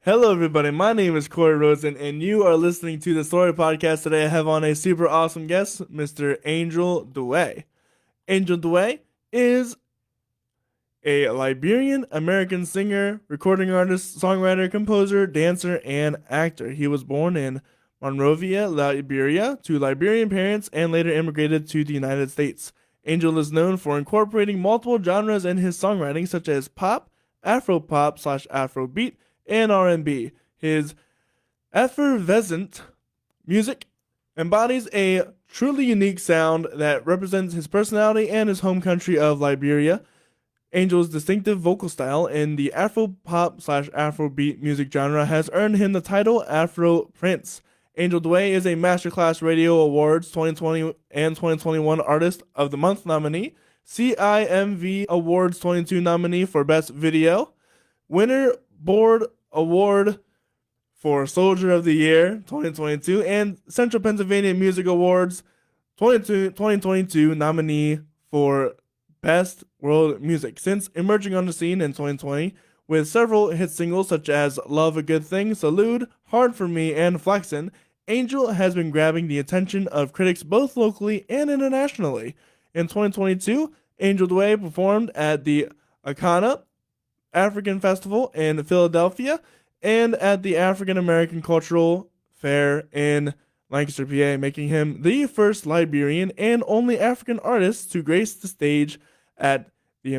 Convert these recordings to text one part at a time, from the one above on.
Hello, everybody. My name is Corey Rosen, and you are listening to the Story Podcast. Today, I have on a super awesome guest, Mr. Angel Dweh. Angel Dweh is a Liberian-American singer, recording artist, songwriter, composer, dancer, and actor. He was born in Monrovia, Liberia, to Liberian parents and later immigrated to the United States. Angel is known for incorporating multiple genres in his songwriting, such as pop, Afropop slash Afrobeat, and R&B. His effervescent music embodies a truly unique sound that represents his personality and his home country of Liberia. Angel's distinctive vocal style in the Afro-pop slash Afrobeat music genre has earned him the title Afro-Prince. Angel Dweh is a Masterclass Radio Awards 2020 and 2021 Artist of the Month nominee, CIMV Awards 22 nominee for Best Video, winner Board Award for Soldier of the Year 2022, and Central Pennsylvania Music Awards 2022 nominee for Best World Music. Since emerging on the scene in 2020 with several hit singles such as Love a Good Thing, Salute, Hard for Me, and Flexin', Angel has been grabbing the attention of critics both locally and internationally. In 2022, Angel Dweh performed at the Akana African Festival in Philadelphia and at the African American Cultural Fair in Lancaster, PA, making him the first Liberian and only African artist to grace the stage at the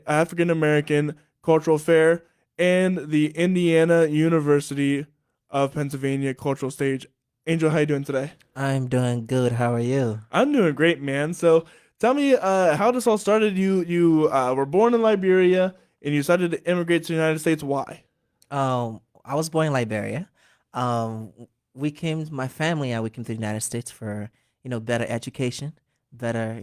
African American Cultural Fair and the Indiana University of Pennsylvania Cultural Stage. Angel, how you doing today? I'm doing good. How are you? I'm doing great, man. So tell me how this all started. You were born in Liberia and you decided to immigrate to the United States. Why? I was born in Liberia. Um, my family and we came to the United States for, better education, better,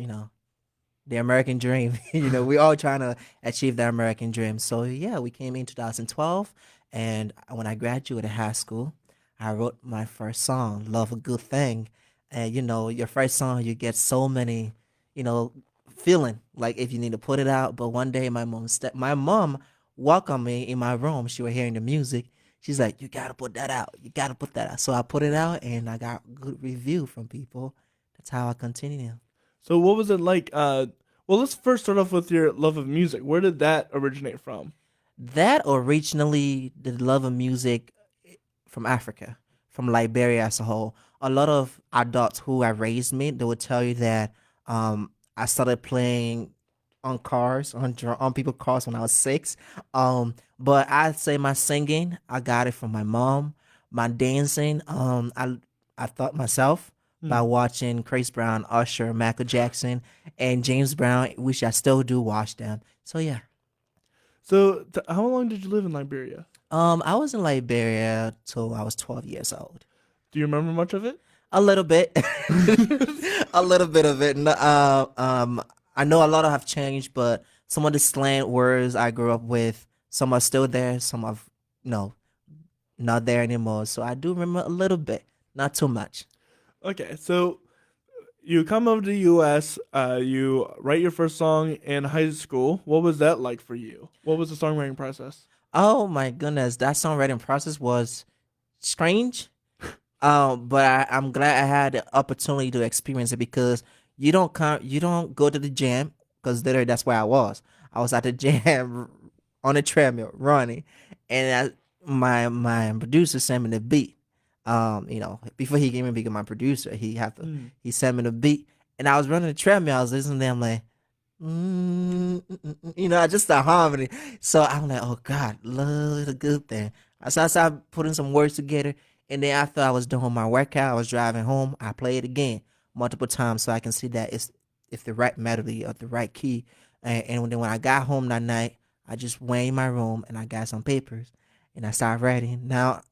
the American dream. We all trying to achieve the American dream. So yeah, we came in 2012, and when I graduated high school, I wrote my first song, "Love a Good Thing," and your first song, you get so many, you know, feeling like if you need to put it out. But one day, my mom welcomed me in my room. She was hearing the music. She's like, "You gotta put that out. You gotta put that out." So I put it out, and I got good review from people. That's how I continue. So what was it like? Well, let's first start off with your love of music. Where did that originate from? That originally, the love of music from Africa, from Liberia as a whole. A lot of adults who have raised me, they would tell you that I started playing on cars, on people's cars when I was 6. But I'd say my singing, I got it from my mom. My dancing, I taught myself by Hmm. watching Chris Brown, Usher, Michael Jackson, and James Brown, which I still do watch them. So yeah. So how long did you live in Liberia? I was in Liberia till I was 12 years old. Do you remember much of it? A little bit, a little bit of it. I know a lot of have changed, but some of the slang words I grew up with, some are still there, some are no, not there anymore. So I do remember a little bit, not too much. Okay, so you come over to the U.S. You write your first song in high school. What was that like for you? What was the songwriting process? Oh my goodness, that songwriting process was strange. But I'm glad I had the opportunity to experience it because you don't go to the gym because literally that's where I was. I was at the gym on a treadmill running, and my producer sent me the beat. Before he gave me become my producer, Mm. he sent me the beat, and I was running the treadmill. I was listening to them like. Just the harmony. So I'm like, oh God, love a good thing. So I started putting some words together, and then after I was done my workout, I was driving home. I played it again multiple times so I can see that it's the right melody or the right key. And then when I got home that night, I just went in my room and I got some papers and I started writing. Now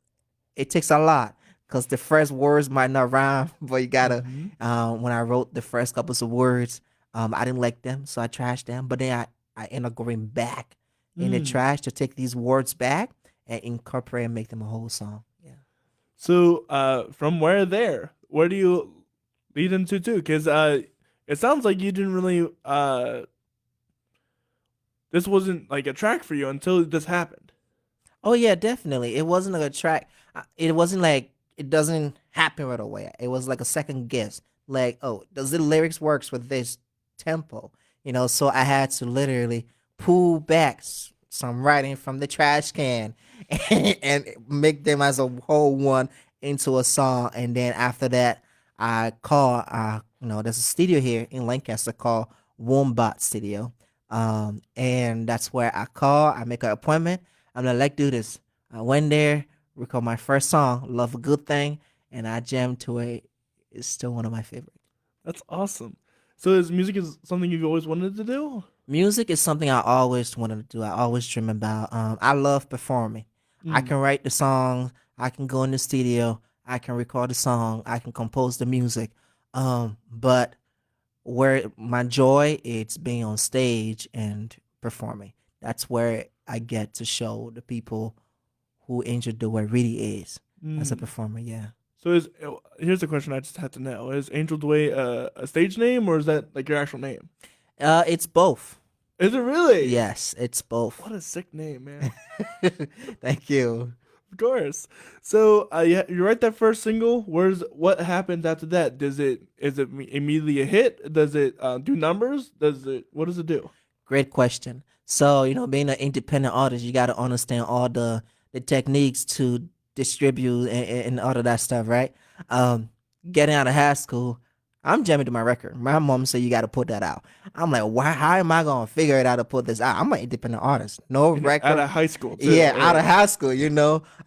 it takes a lot because the first words might not rhyme, but you gotta. Mm-hmm. When I wrote the first couple of words, I didn't like them, so I trashed them. But then I ended up going back in the Mm. trash to take these words back and incorporate and make them a whole song. Yeah. So from where do you lead into too? Because it sounds like you didn't really this wasn't like a track for you until this happened. Oh yeah, definitely. It wasn't like a track. It wasn't like it doesn't happen right away. It was like a second guess. Like, oh, does the lyrics works with this tempo? So I had to literally pull back some writing from the trash can and make them as a whole one into a song. And then after that, I call. There's a studio here in Lancaster called Wombat Studio. And that's where I call. I make an appointment. I'm like, let's do this. I went there, record my first song, Love a Good Thing, and I jammed to it. It's still one of my favorites. That's awesome. So is music is something you've always wanted to do? Music is something I always wanted to do. I always dream about. I love performing. I Mm. can write the songs. I can go in the studio. I can record the song. I can compose the music. But where my joy it's being on stage and performing. That's where I get to show the people who Angel Dweh really is as a Mm. performer. Yeah. So here's a question I just had to know: is Angel Dweh a stage name or is that like your actual name? It's both. Is it really? Yes, it's both. What a sick name, man. Thank you. Of course. So you write that first single. What happens after that? Is it immediately a hit? Does it do numbers? What does it do? Great question. So, being an independent artist, you got to understand all the techniques to distribute and all of that stuff, right? Um, Getting out of high school, I'm jamming to my record. My mom said you got to put that out. I'm like, why? How am I gonna figure it out to put this out? I'm an independent artist, no Out record. of high school too. Yeah, out of Yeah. high school,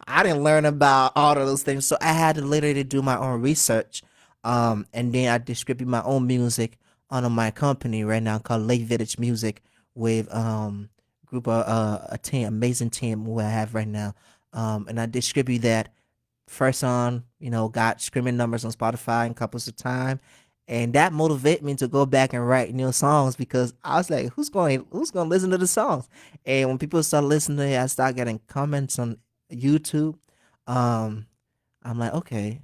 I didn't learn about all of those things, so I had to literally do my own research. And then I distribute my own music under my company right now called Lake Village Music with group of a team, amazing team who I have right now. And I distribute that first on, got screaming numbers on Spotify and couples of time. And that motivated me to go back and write new songs because I was like, who's going to listen to the songs? And when people start listening, I start getting comments on YouTube. Um, I'm like, okay,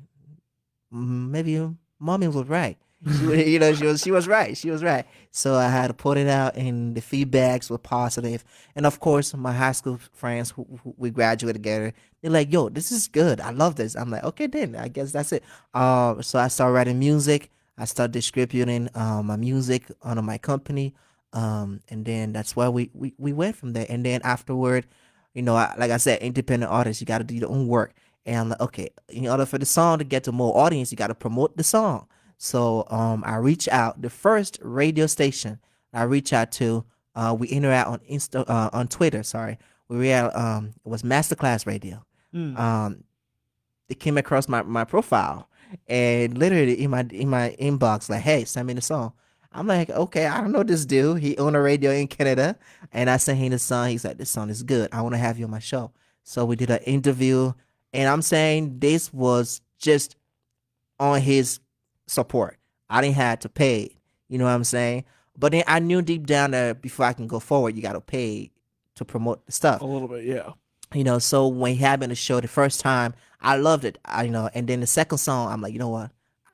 maybe mommy was right. She was right. She was right. So I had to put it out, and the feedbacks were positive. And of course, my high school friends who we graduated together, they're like, "Yo, this is good. I love this." I'm like, "Okay, then I guess that's it." So I started writing music. I started distributing my music under my company, and then that's where we went from there. And then afterward, like I said, independent artists, you got to do your own work. And I'm like, okay, in order for the song to get to more audience, you got to promote the song. So I reach out. The first radio station I reach out to, we interact on Twitter. Sorry, it was Masterclass Radio. Mm. Um, they came across my profile and literally in my inbox like, hey, send me the song. I'm like, okay, I don't know this dude. He owned a radio in Canada, and I sent him the song. He's like, this song is good. I want to have you on my show. So we did an interview, and I'm saying this was just on his support. I didn't have to pay. You know what I'm saying? But then I knew deep down that before I can go forward, you got to pay to promote the stuff. A little bit, yeah. So when he had me on the show the first time, I loved it. And then the second song, I'm like, you know what?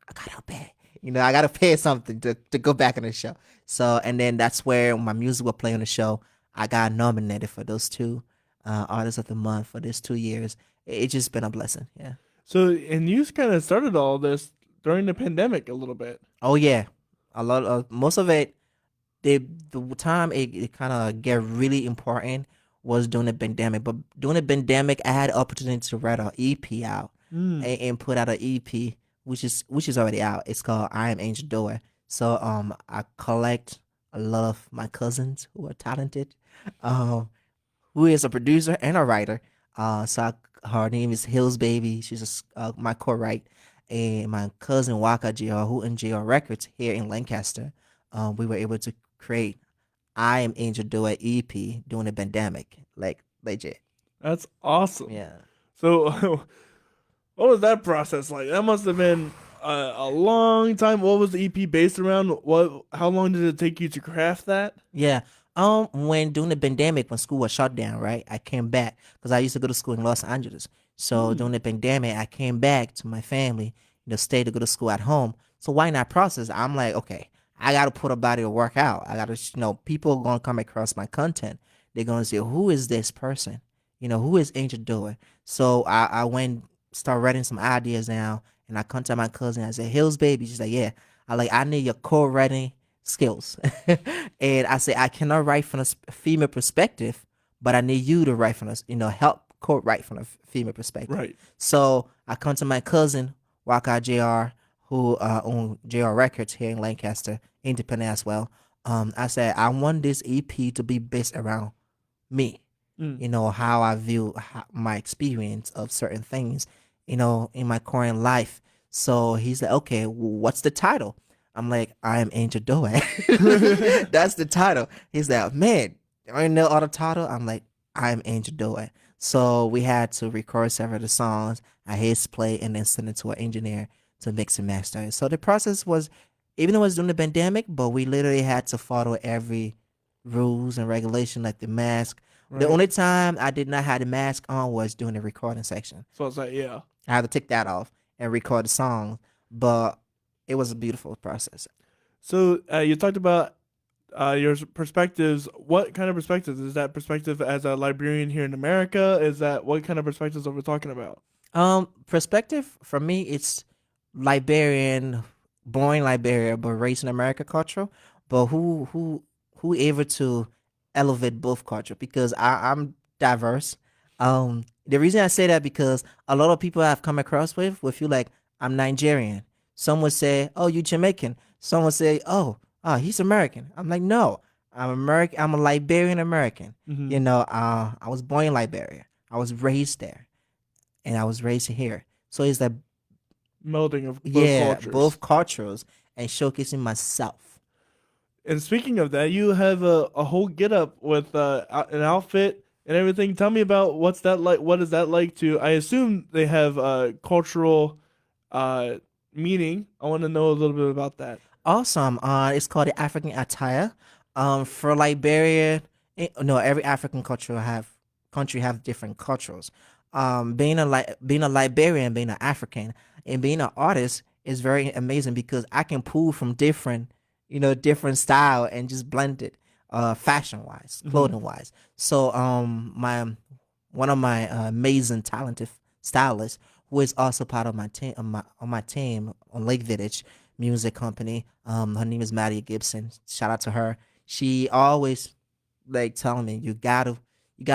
I gotta pay. I gotta pay something to go back on the show. So and then that's where my music will play on the show. I got nominated for those two artists of the month for this 2 years. It's just been a blessing. Yeah. So and you kind of started all this during the pandemic a little bit. Oh yeah, a lot of most of it. The time it kind of get really important was during the pandemic. But during the pandemic, I had the opportunity to write an EP out Mm. and put out an EP, which is already out. It's called I Am Angel Dweh. So I collect a lot of my cousins who are talented, um, who is a producer and a writer. Her name is Hills Baby. She's my co-write, and my cousin Waka Jr. who in JR Records here in Lancaster. We were able to create I Am Angel Dweh EP during the pandemic, like legit. That's awesome. Yeah. So what was that process like? That must have been a long time. What was the EP based around? What? How long did it take you to craft that? Yeah. When during the pandemic, when school was shut down, right? I came back because I used to go to school in Los Angeles. So Mm. during the pandemic, I came back to my family, stay to go to school at home. So why not process? I'm like, okay, I got to put a body of work out. I got to, people gonna come across my content. They're gonna say, who is this person? who is Angel Dweh? So I went start writing some ideas now, and I contact my cousin. I said, "Hills, baby." She's like, "Yeah." I need your co-writing skills, and I say I cannot write from a female perspective, but I need you to write from us, help co-write from a female perspective. Right. So I come to my cousin Waka Jr., who own JR Records here in Lancaster, independent as well. I said I want this EP to be based around me, Mm. how I view my experience of certain things, in my current life. So he's like, okay, what's the title? I'm like, I am Angel Dweh. That's the title. He's like, man, I know all the title. I'm like, I am Angel Dweh. So we had to record several of the songs. I hit play and then send it to an engineer to mix and master it. So the process was, even though it was during the pandemic, but we literally had to follow every rules and regulation, like the mask. The Right. only time I did not have the mask on was during the recording section. So it's like, yeah. I had to take that off and record the song, but it was a beautiful process. So you talked about your perspectives. What kind of perspectives is that? Perspective as a Liberian here in America? Is that what kind of perspectives are we talking about? Perspective for me, it's Liberian, born in Liberia but raised in America culture. But who able to elevate both culture, because I'm diverse. The reason I say that because a lot of people I've come across with you like I'm Nigerian. Some would say, "Oh, you Jamaican." Some would say, "Oh, he's American." I'm like, no, I'm American. I'm a Liberian American. Mm-hmm. I was born in Liberia. I was raised there, and I was raised here. So it's like, Melding of both yeah, cultures. both cultures and showcasing myself. And speaking of that, you have a whole get up with an outfit and everything. Tell me about what's that like. What is that like to? I assume they have cultural uh, meaning. I want to know a little bit about that. Awesome. It's called the African attire. For Liberia, no, every African country have different cultures. Being a Liberian, being an African, and being an artist is very amazing because I can pull from different style and just blend it, fashion wise, Mm-hmm. clothing wise. So my one of my amazing talented stylists, who is also part of my team on my team on Lake Village Music Company. Her name is Maddie Gibson. Shout out to her. She always like telling me you gotta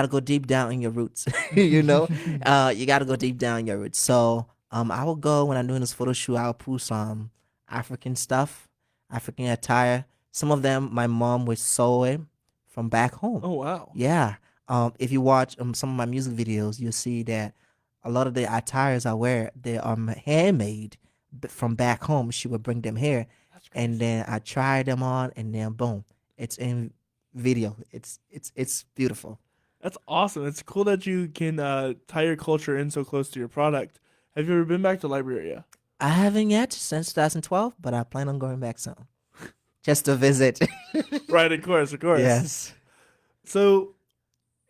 go deep down in your roots. You gotta go deep down in your roots. So I will go when I'm doing this photo shoot. I'll pull some African stuff, African attire. Some of them my mom would sew it from back home. Oh wow. Yeah. If you watch some of my music videos, you'll see that a lot of the attires I wear, they are handmade from back home. She would bring them here, That's and crazy. then I try them on, and then boom, it's in video. It's beautiful. That's awesome. It's cool that you can tie your culture in so close to your product. Have you ever been back to Liberia? I haven't yet since 2012, but I plan on going back soon, just to visit. Right, of course, of course. Yes. So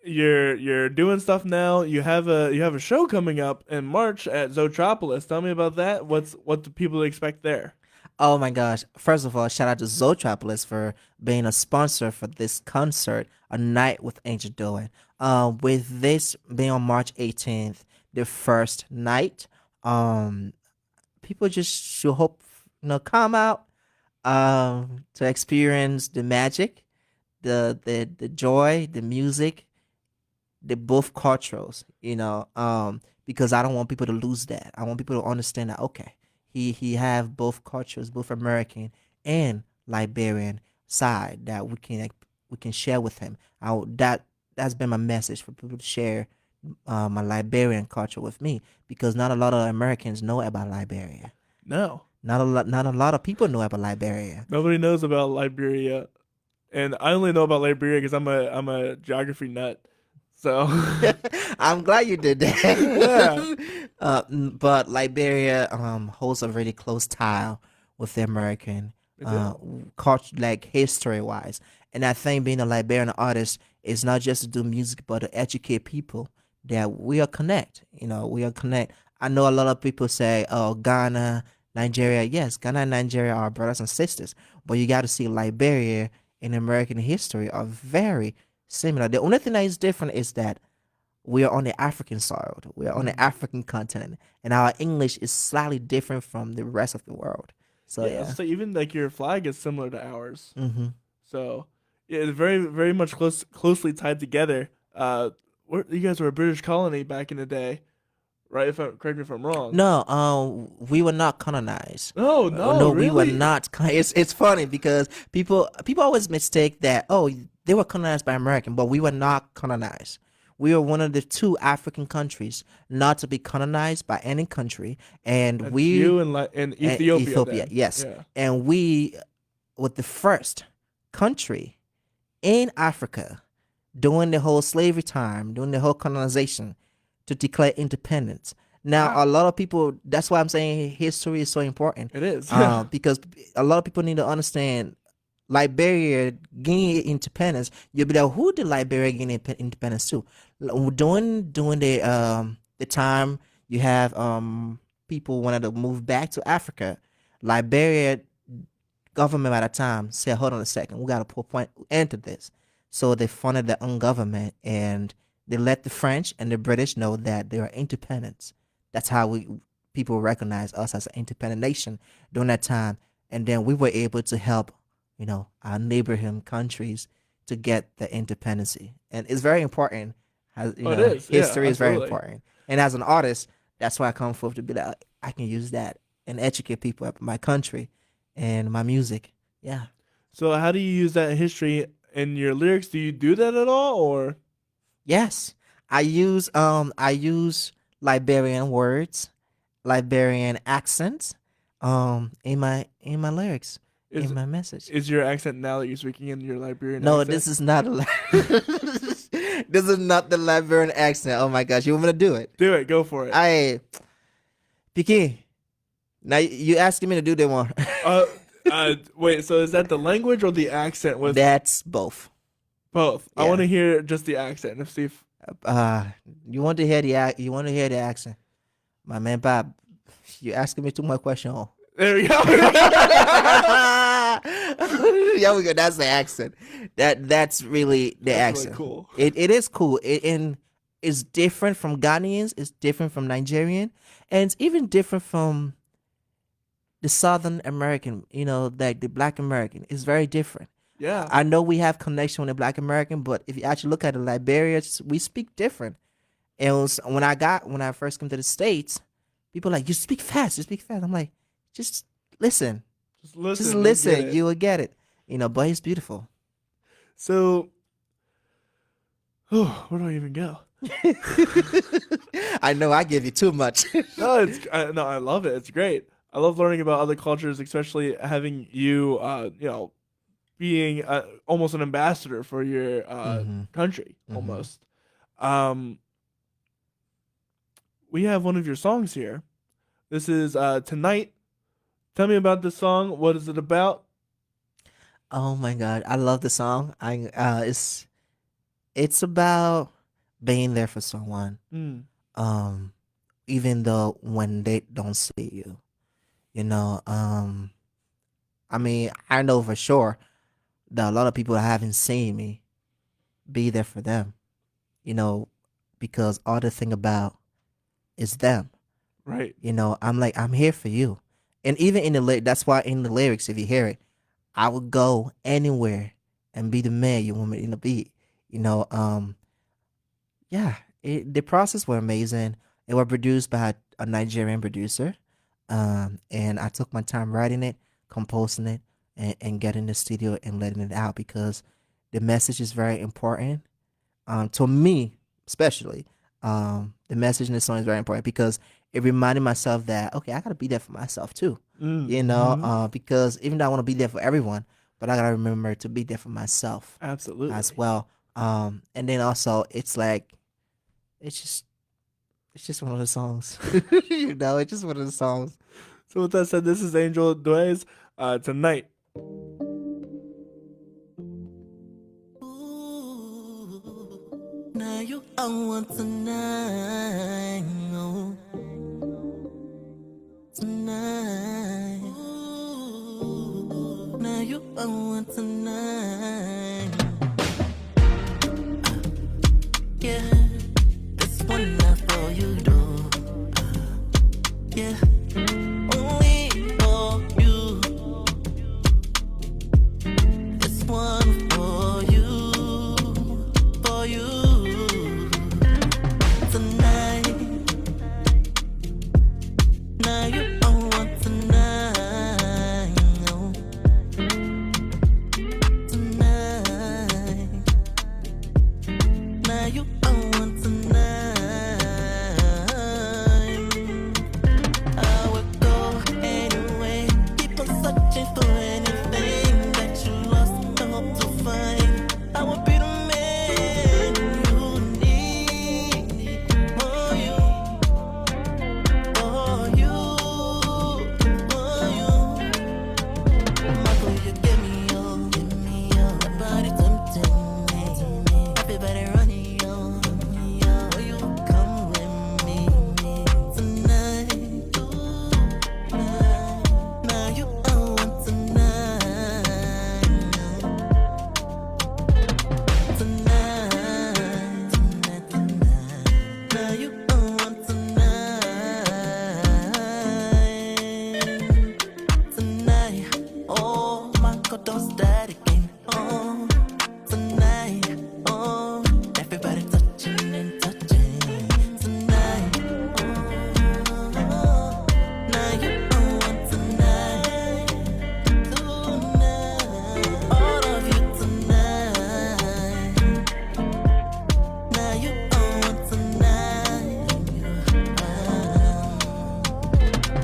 you're doing stuff now. You have a show coming up in March at Zootropolis. Tell me about that. What do people expect there? Oh my gosh. First of all, shout out to Zootropolis for being a sponsor for this concert, A Night with Angel Dweh. With this being on March 18th, the first night, um, people just should hope, come out, to experience the magic, the joy, the music, the both cultures, because I don't want people to lose that. I want people to understand that, okay, he have both cultures, both American and Liberian side that we can share with him. That's been my message for people to share my Liberian culture with me, because not a lot of Americans know about Liberia. No, Not a lot of people know about Liberia. nobody knows about Liberia, and I only know about Liberia because I'm a geography nut. So I'm glad you did yeah, that. But Liberia holds a really close tie with the American I do. culture, like history wise. And I think being a Liberian artist is not just to do music, but to educate people that we are connect. We are connect. I know a lot of people say, "Oh, Ghana, Nigeria." Yes, Ghana and Nigeria are brothers and sisters, but you got to see Liberia in American history are very similar. The only thing that is different is that we are on the African soil. We are on the African continent, and our English is slightly different from the rest of the world. So Yeah, yeah. so even like your flag is similar to ours. Mm-hmm. So yeah, it's very very much closely tied together. You guys were a British colony back in the day, right? If correct me if I'm wrong. No, we were not colonized. No, no, No, we were really. not. It's funny because people always mistake that, oh, they were colonized by American, but we were not colonized. We were one of the two African countries not to be colonized by any country, and That's you and Ethiopia Ethiopia, then. yes, Yeah. and we were the first country in Africa during the whole slavery time, during the whole colonization, to declare independence. Now, Wow. a lot of people, that's why I'm saying history is so important. It is. Because a lot of people need to understand Liberia gaining independence. You'll be like, who did Liberia gain independence to? During the time you have people wanted to move back to Africa, Liberia government at the time said, hold on a second, we got to put a point end to this. So they funded their own government, and they let the French and the British know that they are independent. That's how people recognize us as an independent nation during that time. And then we were able to help, our neighboring countries to get the independency. And it's very important. It is. Yeah, History is very absolutely. important. And as an artist, that's why I come forth to be like, I can use that and educate people about my country and my music. Yeah. So how do you use that history in your lyrics? Do you do that at all, or? Yes. I use Liberian words, Liberian accents, in my lyrics, in my message. Is your accent now that you're speaking in your Liberian No, accent? this is not this is not the Liberian accent. Oh my gosh, you want me to do it? Do it. Go for it. Piqué. Now you asking me to do that one. Wait. So is that the language or the accent? With That's both. both. I Yeah. want to hear just the accent and see if. You want to hear the accent, my man Bob. You asking me too much question. There we go. Yeah, we go. That's the accent. That's really the That's really accent. cool. It is cool. It's different from Ghanaians. It's different from Nigerian, and it's even different from the Southern American. Like the Black American. It's very different. Yeah. I know we have connection with the Black American, but if you actually look at the Liberians, we speak different. And it was, when I first came to the States, people were like, you speak fast. I'm like, just listen. Just listen. Just you'll listen. get it. You will get it. But it's beautiful. So, where do I even go? I know I give you too much. No, I love it. It's great. I love learning about other cultures, especially having you, being almost an ambassador for your country, almost. We have one of your songs here. This is Tonight. Tell me about this song. What is it about? Oh my God, I love the song. It's about being there for someone, even though when they don't see you. I mean, I know for sure that a lot of people that haven't seen me be there for them, because all the thing about is them. Right. I'm like, I'm here for you. And even in that's why in the lyrics, if you hear it, I would go anywhere and be the man you want me to be. Yeah, the process were amazing. It was produced by a Nigerian producer. And I took my time writing it, composing it, and getting in the studio and letting it out because the message is very important. To me, especially, the message in the song is very important because it reminded myself that, okay, I got to be there for myself too. Because even though I want to be there for everyone, but I got to remember to be there for myself. Absolutely. As well. And then also it's like, it's just one of the songs. It's just one of the songs. So with that said, this is Angel Dweh's Tonight. Now you I want tonight, oh. Tonight. Now you I want tonight. Yeah. The yeah. Only for you. This one for you, for you. Tonight, now you don't want tonight. No. Tonight, now you don't want tonight. I would go anyway, keep on searching for anything that you lost, the hope to find. I would be the man you need for you, for you, for you. Michael, you give me your body tempting me. Everybody running yo, you come with me tonight. Now you don't want tonight. Tonight, tonight, tonight. Now you don't want tonight. Tonight, oh my God, don't start again. Oh, tonight, oh, everybody touching and touching. Tonight, oh, now you don't want tonight. Tonight, all of you tonight. Now you don't want tonight.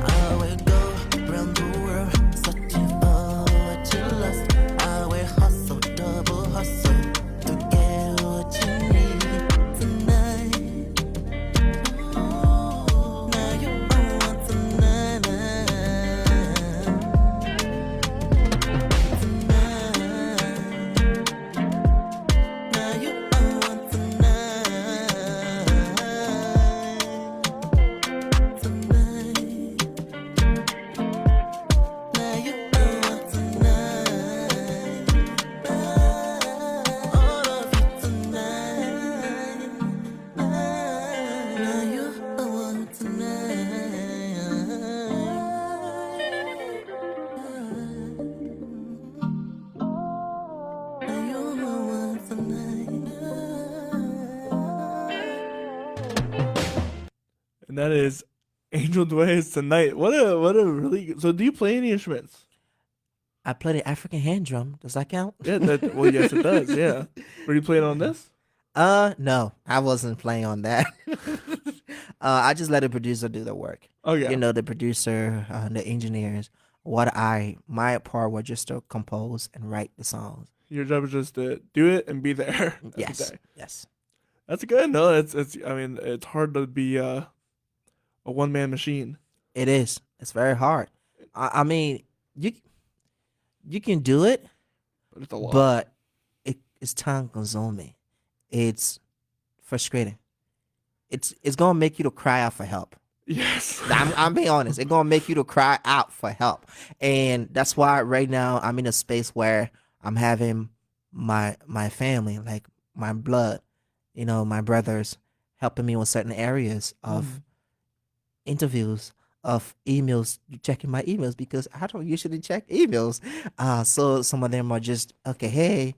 I will go round the world searching for what you lost. I will hustle, double hustle to get what you need tonight. Now you don't want tonight. Now you don't want tonight. Tonight. Now you don't want tonight. All of you tonight. Now you don't want tonight. Now you don't want tonight. And that is Angel Dway's Tonight. What a really good. So do you play any instruments? I play the African hand drum. Does that count? Yeah, well, yes, it does. Yeah. Were you playing on this? No, I wasn't playing on that. I just let the producer do the work. Oh yeah. You know, the producer, the engineers. My part was just to compose and write the songs. Your job is just to do it and be there. every Yes, day. yes. That's good. No, it's. I mean, it's hard to be a one-man machine. It is. It's very hard. I mean, you can do it, But it's a lot. but it's time consuming. It's frustrating. It's gonna make you to cry out for help. Yes. I'm being honest. It's gonna make you to cry out for help, and that's why right now I'm in a space where I'm having my family, like my blood, you know, my brothers, helping me with certain areas of interviews, of emails, checking my emails because I don't usually check emails. So some of them are just okay. Hey,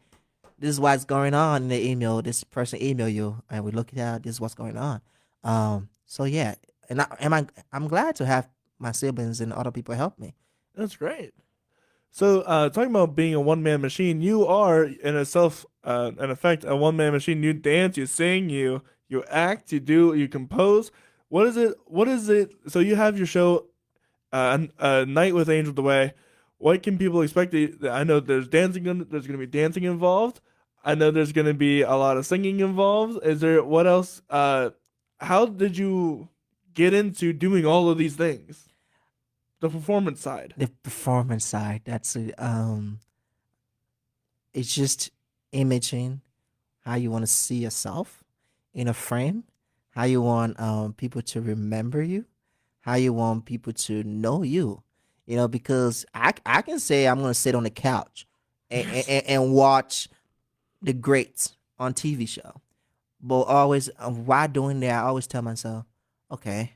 this is what's going on in the email. This person email you, and we look it out. This is what's going on. So yeah, and I'm glad to have my siblings and other people help me. That's great. So, talking about being a one-man machine, you are in effect, a one-man machine. You dance, you sing, you act, you compose. What is it? So you have your show, a night with Angel Dweh. What can people expect? I know there's dancing. There's going to be dancing involved. I know there's going to be a lot of singing involved. Is there what else? How did you get into doing all of these things? The performance side. The performance side, that's it's just imaging how you want to see yourself in a frame, how you want people to remember you, how you want people to know you. You know, because I can say I'm gonna sit on the couch and watch the greats on TV show, but always while doing that, I always tell myself, okay,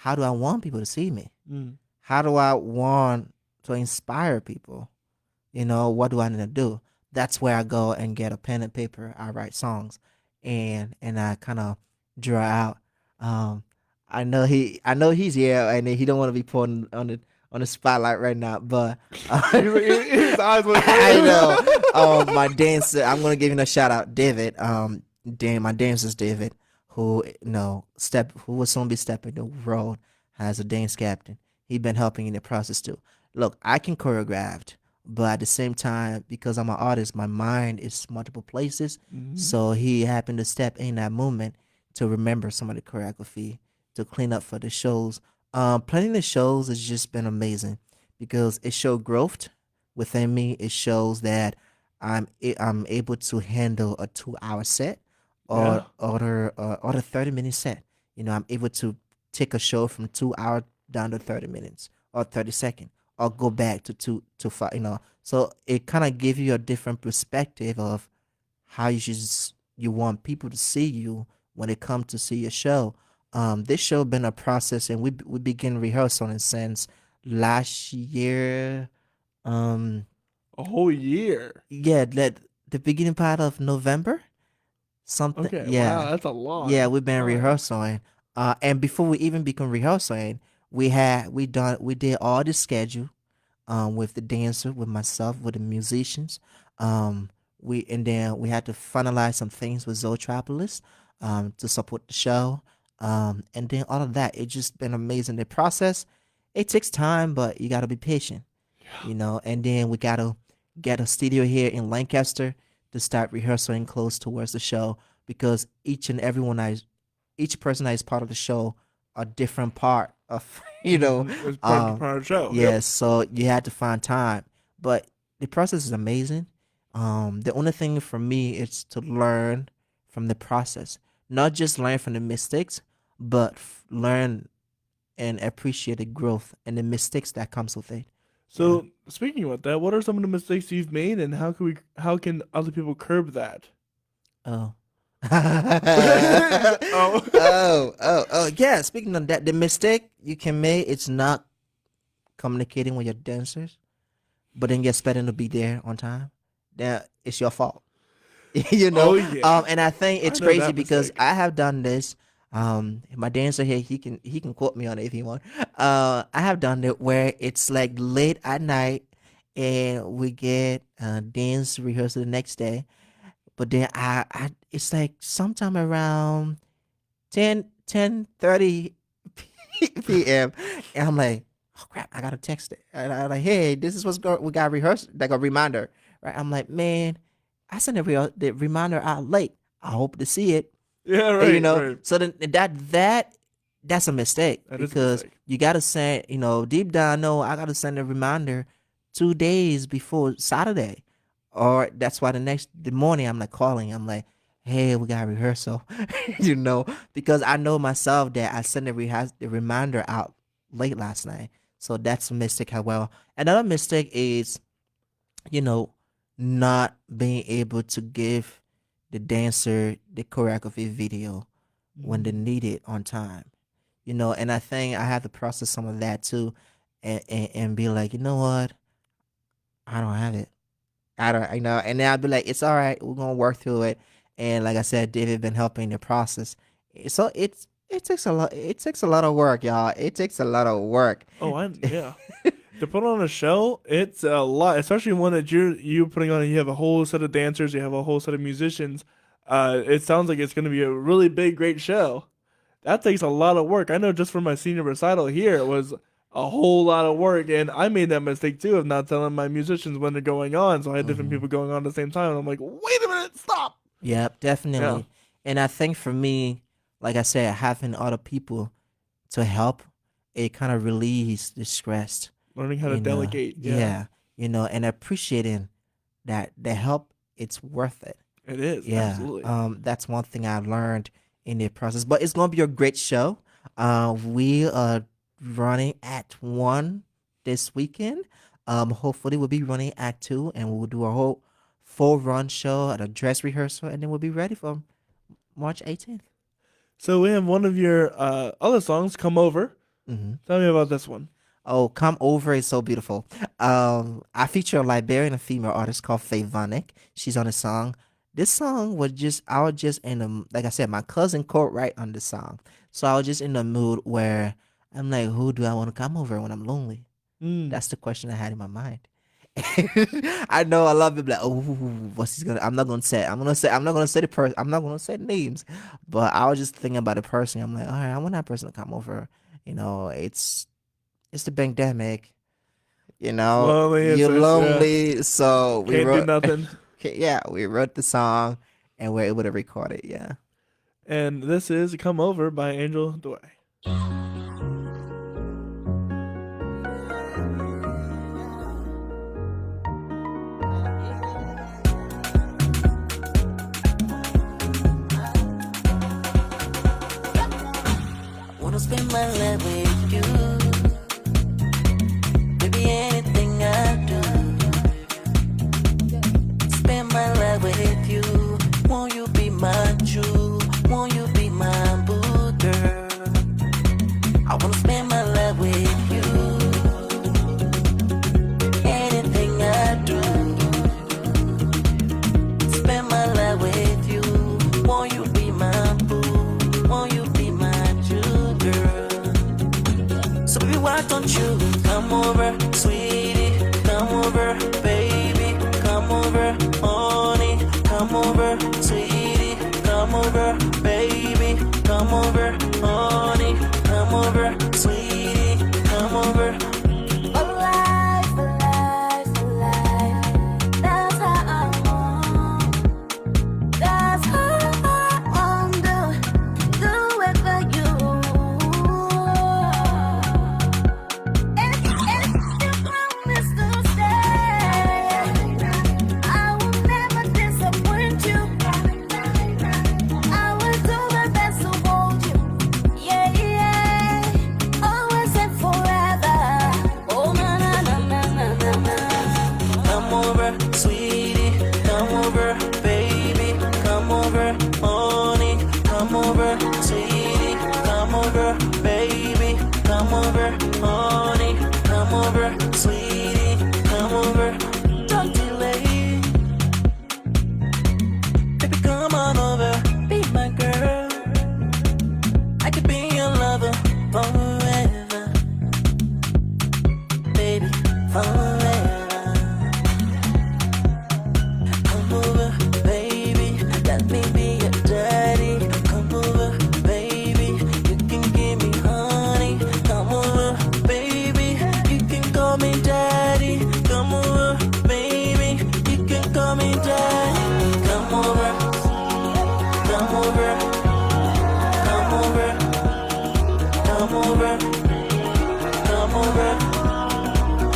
how do I want people to see me? Mm. How do I want to inspire people? What do I need to do? That's where I go and get a pen and paper. I write songs, and I kind of draw out. Um, I know he's here, and he don't want to be put on the spotlight right now, but His eyes went I know. My dancer. I'm gonna give him a shout out, David. My dancer's David, who who will soon be stepping the road as a dance captain. He been helping in the process too. Look, I can choreograph, but at the same time, because I'm an artist, my mind is multiple places. So he happened to step in that moment to remember some of the choreography, to clean up for the shows. Planning the shows has just been amazing because it showed growth within me. It shows that I'm able to handle a 2 hour set Yeah. or a 30-minute set. I'm able to take a show from 2 hour down to 30 minutes or 30 seconds or go back to 2 to 5. So it kind of gives you a different perspective of how you want people to see you when they come to see your show. This show been a process, and we begin rehearsing since last year. A whole year. Yeah, that the beginning part of November. Something. Okay. Yeah, Wow, that's a lot. yeah. We've been Time. rehearsing. And before we even begin rehearsing, we did all the schedule, with the dancer, with myself, with the musicians. And then we had to finalize some things with Zootropolis, to support the show. And then all of that, it just been amazing. The process, it takes time, but you gotta be patient, And then we gotta get a studio here in Lancaster to start rehearsing close towards the show, because each person that is part of the show, a different part of It's part of the show. yes, so you had to find time. But the process is amazing. The only thing for me is to learn from the process, not just learn from the mistakes, but learn and appreciate the growth and the mistakes that comes with it. So speaking about that, what are some of the mistakes you've made, and how can other people curb that? Oh. Oh. Yeah. Speaking of that, the mistake you can make, it's not communicating with your dancers, but then you're expecting to be there on time. Then it's your fault. Oh, yeah. And I think it's I know crazy that because mistake. I have done this. My dancer here, he can quote me on it if he want. I have done it where it's like late at night, and we get dance rehearsal the next day. But then I it's like sometime around 10:30 p.m. and I'm like, oh crap, I gotta text it. And I'm like, hey, this is we got rehearsed, like a reminder, right? I'm like, man, I sent the reminder out late. I hope to see it. Yeah, And, right, right. So then that's a mistake, That is a because mistake. you gotta send, deep down, no, I gotta send a reminder 2 days before Saturday, or that's why the morning I'm like calling. I'm like, hey, we got rehearsal, because I know myself that I sent the reminder out late last night. So that's a mistake. However, another mistake is, not being able to give the dancer the choreography video when they need it on time. And I think I have to process some of that too, and be like, you know what, I don't have it. I don't, and then I'll be like, it's all right, we're gonna work through it. And like I said, David been helping the process. So it takes a lot. It takes a lot of work, y'all. It takes a lot of work. Oh, yeah. To put on a show, it's a lot, especially one that you're putting on. You have a whole set of dancers, you have a whole set of musicians. It sounds like it's going to be a really big, great show. That takes a lot of work. I know just for my senior recital here, it was a whole lot of work, and I made that mistake too of not telling my musicians when they're going on. So I had different people going on at the same time, and I'm like, wait a minute, stop. Yep, definitely. Yeah. And I think for me, like I said, having other people to help, it kind of relieves the stress. Learning how to delegate. Yeah. And appreciating that the help, it's worth it. It is. Yeah. Absolutely. That's one thing I learned in the process. But it's gonna be a great show. We are running Act 1 this weekend. Hopefully we'll be running Act 2, and we'll do a whole full run show at a dress rehearsal, and then we'll be ready for March 18th. So we have one of your other songs, Come Over. Tell me about this one. Oh, Come Over is so beautiful. I feature a Liberian female artist called Faye Vanek. She's on a song. This song was just, I was just in a, like I said, my cousin co-wrote on this song. So I was just in a mood where I'm like, who do I want to come over when I'm lonely? Mm. That's the question I had in my mind. I know a lot of people like, oh, what's he gonna? I'm not gonna say. I'm not gonna say the person. I'm not gonna say the names. But I was just thinking about the person. I'm like, all right, I want that person to come over. It's the pandemic. Lonely, You're yeah. lonely. So we Can't do wrote. nothing. Yeah, we wrote the song, and we're able to record it. Yeah. And this is Come Over by Angel Dweh. Wanna spend my life with you. Baby, anything I do. Spend my life with you. Won't you be my Jew? Won't you be my boo girl? I wanna spend my life with you. Anything I do. Spend my life with you. Won't you be my boo? Won't you be my Jew girl? So baby, why don't you come over, sweetie? Come over, baby. Come over, honey. Come over, sweetie. Come over, baby. Come over, honey. Come over, sweetie. Come over. Alive, alive, alive. That's how I want. That's how I want to do it for you. If you promise to stay, I will never disappoint you. I will do my best to hold you. Yeah, yeah. Always and forever. Oh, na na na na na na na. Come over, sweetie. Come over, baby. Come over, honey. Come over, sweetie. Come over, baby. Come over, honey. Come over, sweetie. Come over. Don't delay. Baby, come on over. Be my girl. I could be your lover forever. Baby, forever. Come over, baby. Let me be your daddy. Come over, baby. You can give me honey. Come over, baby. You can call me daddy. Come over, baby. You can call me daddy. Come over. Come over. Come over. Come over. Come over.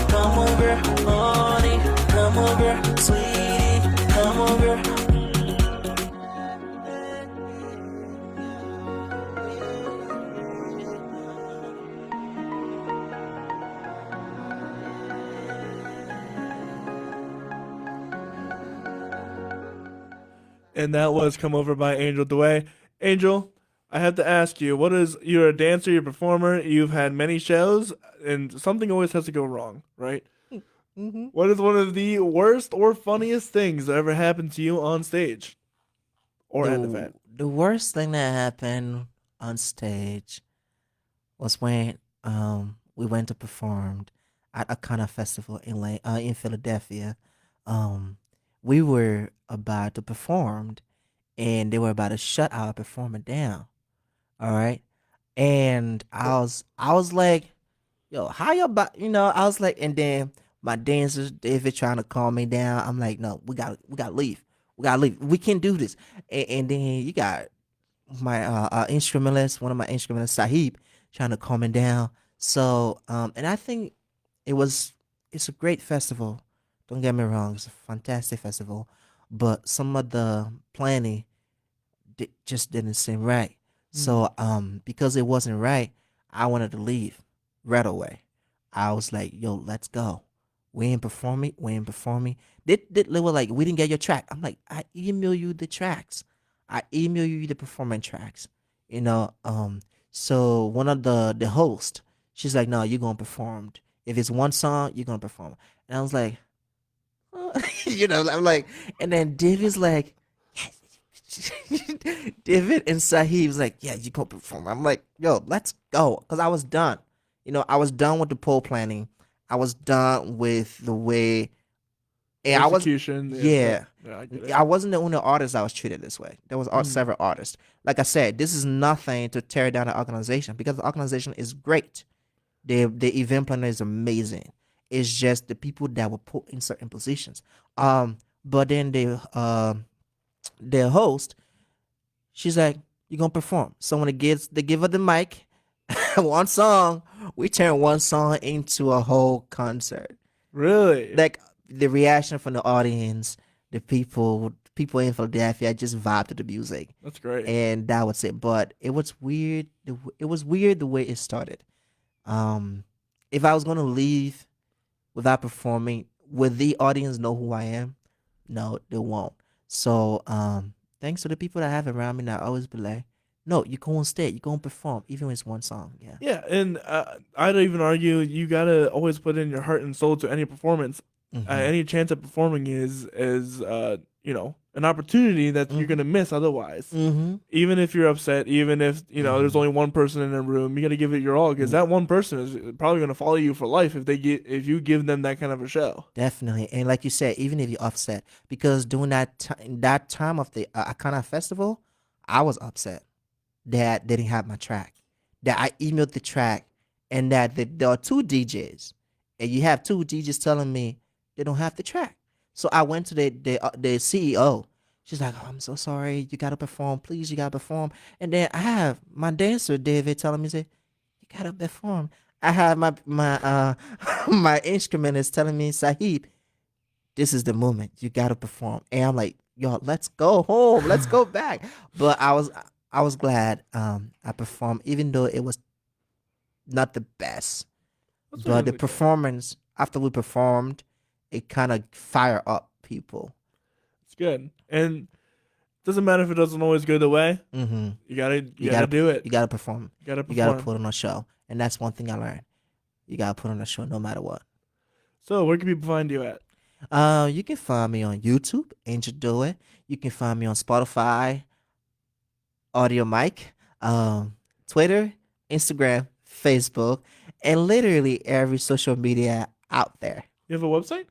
Come over, honey. Come over, sweetie. Come over. And that was Come Over by Angel Dweh. Angel, I have to ask you, you're a dancer, you're a performer, you've had many shows, and something always has to go wrong, right? What is one of the worst or funniest things that ever happened to you on stage or at an event? The worst thing that happened on stage was when we went to perform at a kind of festival in Philadelphia. We were about to perform, and they were about to shut our performer down. All right, and I was like, yo, how you about, I was like, and then my dancers, David, trying to calm me down. I'm like, no, we gotta leave. We gotta leave. We can't do this. And then you got my instrumentalist, one of my instrumentalists, Sahib, trying to calm me down. So, and I think it's a great festival. Don't get me wrong, it's a fantastic festival. But some of the planning just didn't seem right. So, because it wasn't right, I wanted to leave right away. I was like, yo, let's go. We ain't performing. They were like, we didn't get your track. I'm like, I email you the tracks. I email you the performance tracks. So one of the hosts She's like, no, you're gonna perform. If it's one song, you're gonna perform. And I was like, I'm like, and then David's like, David and Sahib was like, yeah, you gonna perform. I'm like, yo, let's go, because I was done. I was done with the poll planning. I was done with the way. And I was, Execution. yeah. I get it. I wasn't the only artist that was treated this way. There was several artists. Like I said, this is nothing to tear down the organization, because the organization is great. The event planner is amazing. It's just the people that were put in certain positions. But then the host, she's like, "You're gonna perform." So when they give her the mic, one song, we turn one song into a whole concert. Really? Like the reaction from the audience, the people in Philadelphia just vibed to the music, That's great. and that was it. But it was weird. It was weird the way it started. If I was gonna leave without performing, would the audience know who I am? No, they won't. So thanks to the people that I have around me, that always be like, no, you go on stage, you go and perform, even if it's one song. Yeah. Yeah, and I'd even argue you gotta always put in your heart and soul to any performance. Any chance at performing is an opportunity that you're gonna miss otherwise. Even if you're upset, even if there's only one person in the room, you gotta give it your all, because that one person is probably gonna follow you for life if you give them that kind of a show. Definitely. And like you said, even if you're upset, because during that time of the Akana festival, I was upset that they didn't have my track, that I emailed the track, and that there are two DJs, and you have two DJs telling me they don't have the track. So I went to the CEO. She's like, "Oh, I'm so sorry. You gotta perform, please. You gotta perform." And then I have my dancer David telling me, "Say, you gotta perform." I have my my instrumentist telling me, "Sahib, this is the moment. You gotta perform." And I'm like, "Yo, let's go home. Let's go back." But I was glad I performed, even though it was not the best. That's But the really good. performance after we performed, it kind of fire up people. It's good, and doesn't matter if it doesn't always go the way. Mm-hmm. You gotta do it. You gotta perform. You gotta You perform. gotta put on a show, and that's one thing I learned. You gotta put on a show no matter what. So where can people find you at? You can find me on YouTube, Angel Dweh. You can find me on Spotify, Audio Mic, Twitter, Instagram, Facebook, and literally every social media out there. You have a website?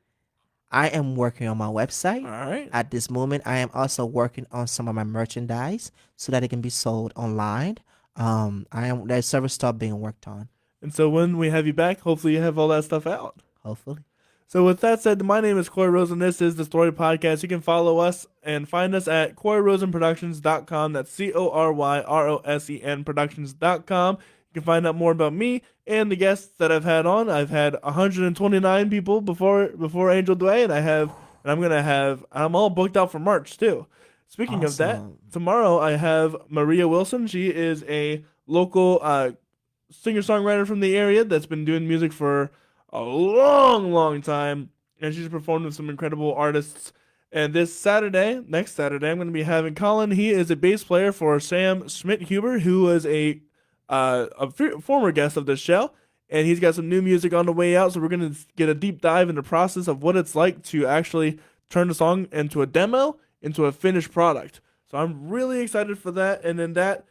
I am working on my website. All right. At this moment, I am also working on some of my merchandise so that it can be sold online. There's several stuff being worked on. And so when we have you back, hopefully you have all that stuff out. Hopefully. So with that said, my name is Corey Rosen. This is the Story Podcast. You can follow us and find us at CoreyRosenProductions.com. That's CORYROSEN Productions.com. You can find out more about me and the guests that I've had on. I've had 129 people before Angel Dweh, and I'm all booked out for March too. Speaking of that, Awesome. tomorrow I have Maria Wilson. She is a local singer-songwriter from the area that's been doing music for a long time, and she's performed with some incredible artists. And next Saturday, I'm going to be having Colin. He is a bass player for Sam Schmidt-Huber, who was a former guest of this show, and he's got some new music on the way out. So we're going to get a deep dive in the process of what it's like to actually turn a song into a demo, into a finished product. So I'm really excited for that. And then that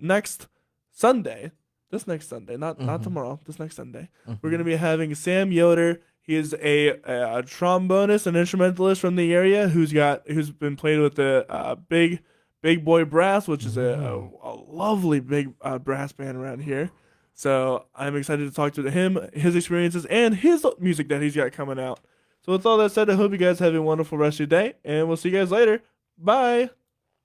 next Sunday. This next Sunday, not tomorrow. This next Sunday, we're gonna be having Sam Yoder. He is a trombonist and instrumentalist from the area who's been played with the Big Boy Brass, which is a lovely big brass band around here. So I'm excited to talk to him, his experiences, and his music that he's got coming out. So with all that said, I hope you guys have a wonderful rest of your day, and we'll see you guys later. Bye.